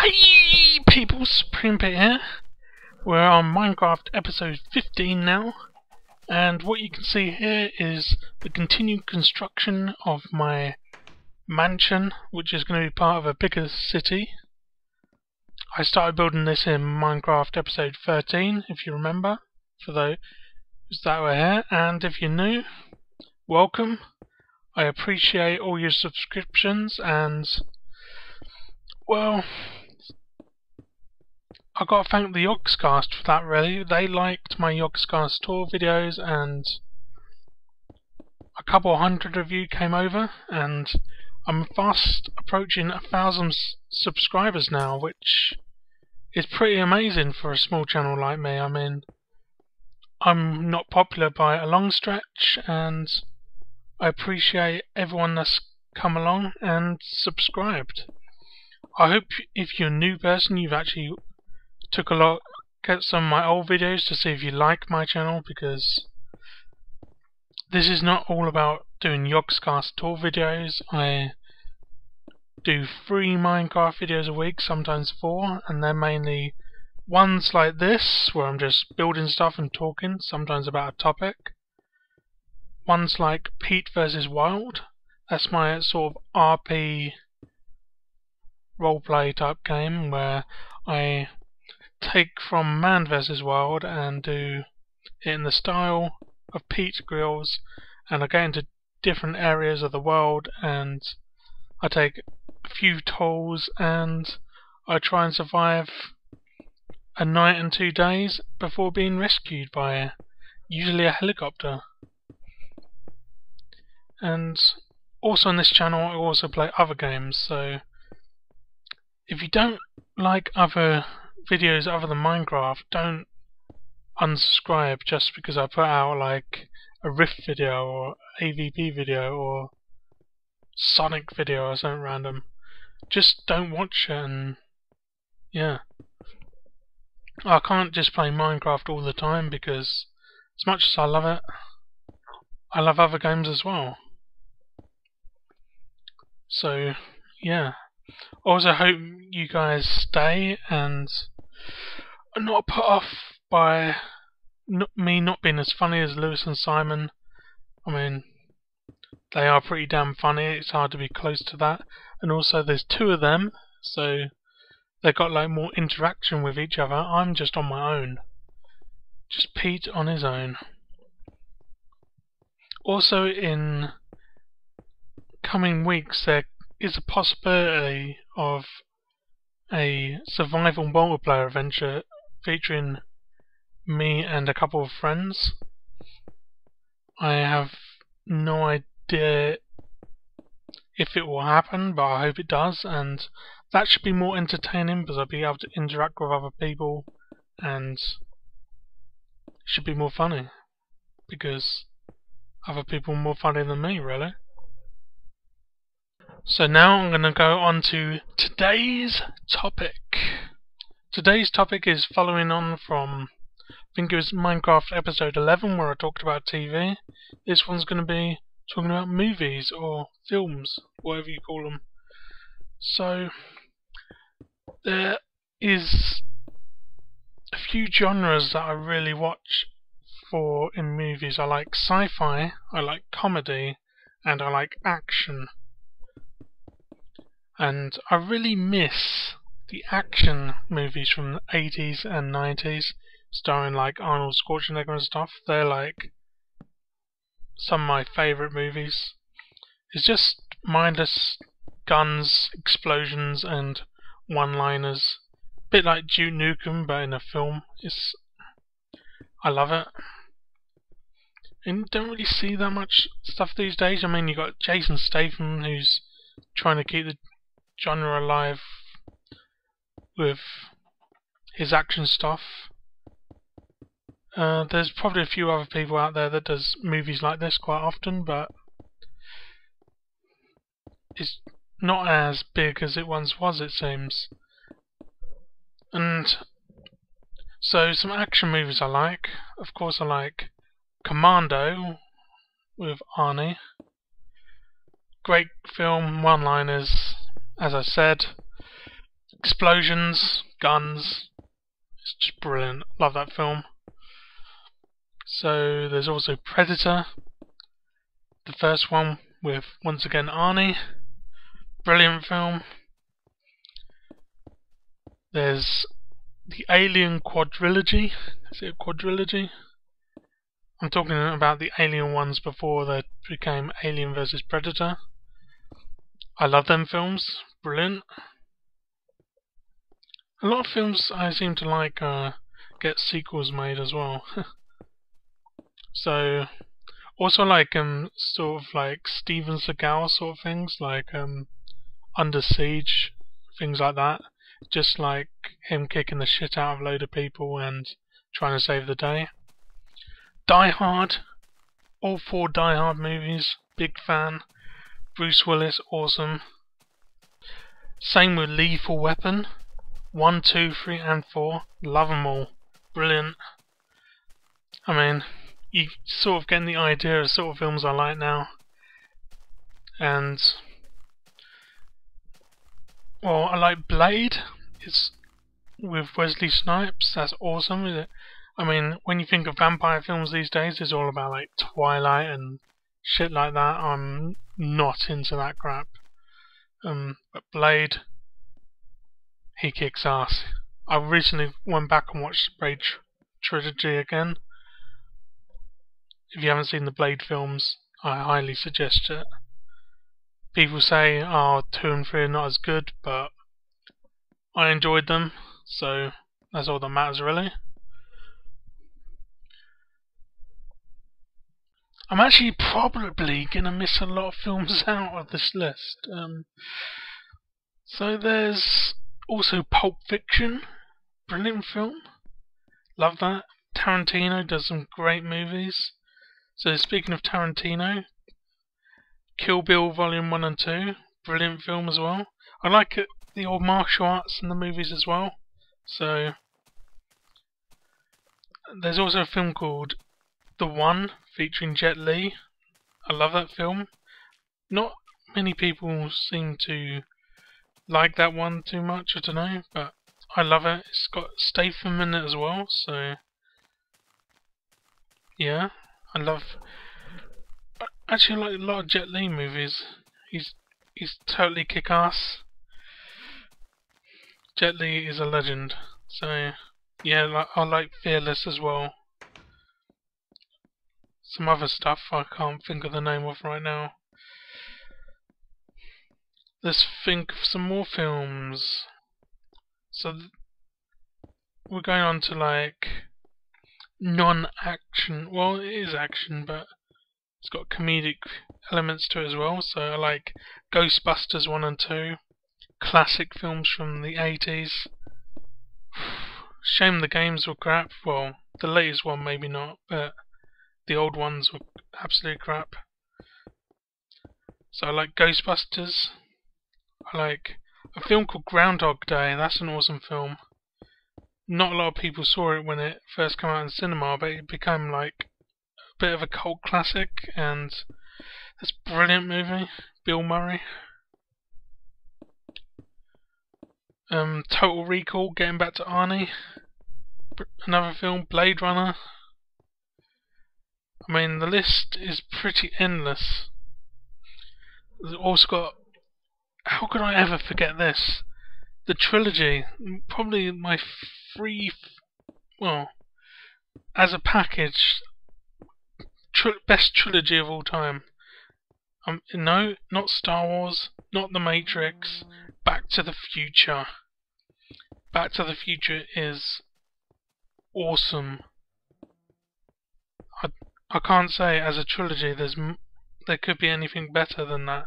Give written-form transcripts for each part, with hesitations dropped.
Hey people, Supreme Pit here. We're on Minecraft episode 15 now, and what you can see here is the continued construction of my mansion, which is going to be part of a bigger city. I started building this in Minecraft episode 13, if you remember, for those that were here, and if you're new, welcome. I appreciate all your subscriptions, and well, I gotta thank the Yogscast for that really. They liked my Yogscast tour videos and a couple hundred of you came over, and I'm fast approaching 1,000 subscribers now, which is pretty amazing for a small channel like me. I mean, I'm not popular by a long stretch, and I appreciate everyone that's come along and subscribed. I hope if you're a new person you've actually took a look at some of my old videos to see if you like my channel, because this is not all about doing Yogscast tour videos. I do 3 Minecraft videos a week, sometimes 4, and they're mainly ones like this where I'm just building stuff and talking, sometimes about a topic. Ones like Pete vs Wild, that's my sort of RP roleplay type game where I take from Man vs Wild and do it in the style of Pete Grills, and I go into different areas of the world and I take a few tools and I try and survive a night and 2 days before being rescued by usually a helicopter. And also on this channel I also play other games, so if you don't like other videos other than Minecraft, don't unsubscribe just because I put out like a Rift video or AVP video or Sonic video or something random. Just don't watch it, and yeah. I can't just play Minecraft all the time because as much as I love it, I love other games as well. So yeah. Also hope you guys stay and are not put off by me not being as funny as Lewis and Simon. I mean, they are pretty damn funny, it's hard to be close to that. And also there's 2 of them, so they've got like more interaction with each other. I'm just on my own. Just Pete on his own. Also in coming weeks there is a possibility of a survival multiplayer adventure featuring me and a couple of friends. I have no idea if it will happen, but I hope it does, and that should be more entertaining because I'll be able to interact with other people and it should be more funny because other people are more funny than me, really. So now I'm going to go on to today's topic. Today's topic is following on from, I think it was Minecraft episode 11 where I talked about TV. This one's going to be talking about movies or films, whatever you call them. So there is a few genres that I really watch for in movies. I like sci-fi, I like comedy, and I like action. And I really miss the action movies from the 80s and 90s, starring like Arnold Schwarzenegger and stuff. They're like some of my favourite movies. It's just mindless guns, explosions, and one-liners. A bit like Duke Nukem, but in a film. I love it. And you don't really see that much stuff these days. I mean, you got Jason Statham, who's trying to keep the genre alive with his action stuff. There's probably a few other people out there that does movies like this quite often, but it's not as big as it once was, it seems. And so some action movies I like. Of course I like Commando with Arnie. Great film, one-liners, as I said. Explosions, guns. It's just brilliant. Love that film. So there's also Predator. The first one with, once again, Arnie. Brilliant film. There's the Alien quadrilogy. Is it a quadrilogy? I'm talking about the Alien ones before they became Alien vs Predator. I love them films. Brilliant. A lot of films I seem to like get sequels made as well. So also like sort of like Steven Seagal sort of things, like Under Siege, things like that. Just like him kicking the shit out of a load of people and trying to save the day. Die Hard, all 4 Die Hard movies, big fan. Bruce Willis, awesome. Same with Lethal Weapon, 1, 2, 3 and 4, love them all, brilliant. I mean, you sort of getting the idea of sort of films I like now. And well, I like Blade. It's with Wesley Snipes. That's awesome, isn't it? I mean, when you think of vampire films these days, it's all about like Twilight and shit like that. I'm not into that crap. But Blade, he kicks ass. I recently went back and watched Blade trilogy again. If you haven't seen the Blade films, I highly suggest it. People say, 2 and 3 are not as good, but I enjoyed them, so that's all that matters really. I'm actually probably gonna miss a lot of films out of this list. So there's also Pulp Fiction, brilliant film, love that. Tarantino does some great movies. So speaking of Tarantino, Kill Bill Volume 1 and 2, brilliant film as well. I like it, the old martial arts in the movies as well. So there's also a film called The One, featuring Jet Li. I love that film. Not many people seem to like that one too much, I don't know, but I love it. It's got Statham in it as well, so yeah, I actually like a lot of Jet Li movies. He's totally kick-ass. Jet Li is a legend. So yeah, I like Fearless as well. Some other stuff I can't think of the name of right now. Let's think of some more films. So we're going on to like non-action. Well, it is action, but it's got comedic elements to it as well. So I like Ghostbusters 1 and 2. Classic films from the 80s. Shame the games were crap. Well, the latest one maybe not, but the old ones were absolute crap. So I like Ghostbusters. I like a film called Groundhog Day. That's an awesome film. Not a lot of people saw it when it first came out in cinema, but it became like a bit of a cult classic, and it's a brilliant movie. Bill Murray. Total Recall, getting back to Arnie. Another film, Blade Runner. I mean, the list is pretty endless. It's also got, how could I ever forget this? The trilogy, probably my well, as a package, best trilogy of all time. No, not Star Wars, not The Matrix, Back to the Future. Back to the Future is awesome. I can't say as a trilogy there could be anything better than that.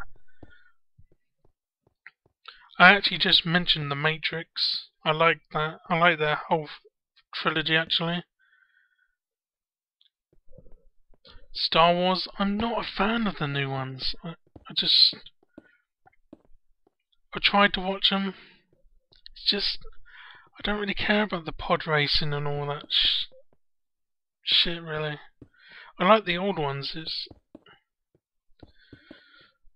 I actually just mentioned The Matrix. I like that. I like their whole trilogy actually. Star Wars, I'm not a fan of the new ones. I tried to watch them. It's just, I don't really care about the pod racing and all that shit really. I like the old ones.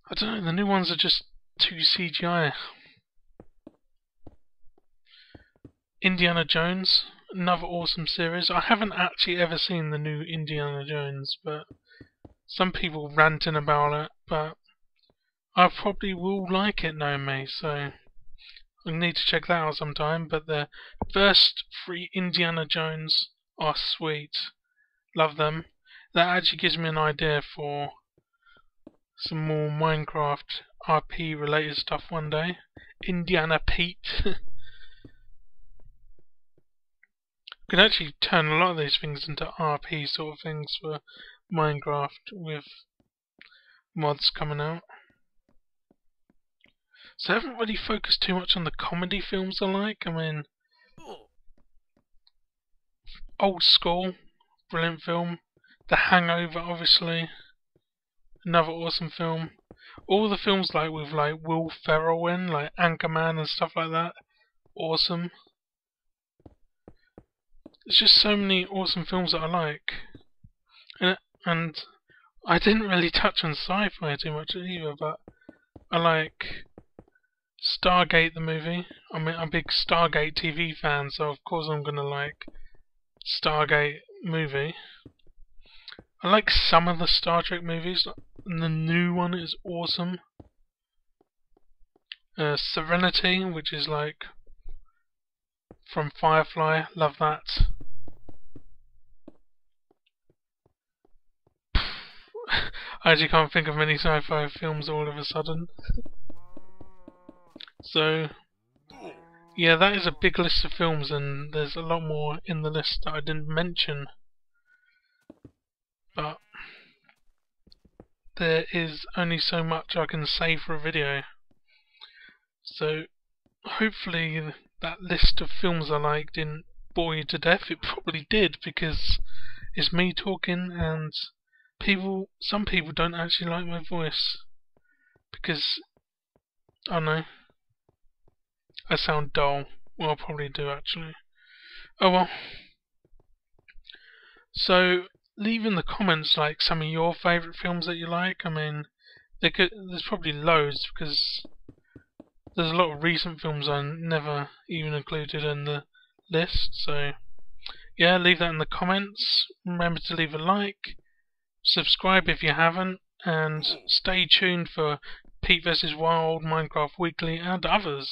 I don't know, the new ones are just too CGI. Indiana Jones, another awesome series. I haven't actually ever seen the new Indiana Jones, but some people ranting about it, but I probably will like it knowing me, so I need to check that out sometime. But the first 3 Indiana Jones are sweet. Love them. That actually gives me an idea for some more Minecraft RP related stuff one day. Indiana Pete. Can actually turn a lot of these things into RP sort of things for Minecraft with mods coming out. So I haven't really focused too much on the comedy films I like. I mean, Old School, brilliant film. The Hangover, obviously, another awesome film. All the films like with like Will Ferrell in, like Anchorman and stuff like that, awesome. There's just so many awesome films that I like, and I didn't really touch on sci-fi too much either, but I like Stargate the movie. I'm a big Stargate TV fan, so of course I'm gonna like Stargate movie. I like some of the Star Trek movies, and the new one is awesome. Serenity, which is like from Firefly, love that. I actually can't think of many sci-fi films all of a sudden. So, yeah, that is a big list of films, and there's a lot more in the list that I didn't mention. But there is only so much I can say for a video. So, hopefully that list of films I like didn't bore you to death. It probably did, because it's me talking, and some people don't actually like my voice, because, I don't know, I sound dull. Well, I probably do actually. Oh well. So, leave in the comments like some of your favourite films that you like. I mean, there's probably loads, because there's a lot of recent films I never even included in the list. So, yeah, leave that in the comments. Remember to leave a like, subscribe if you haven't, and stay tuned for Pete vs Wild, Minecraft Weekly, and others.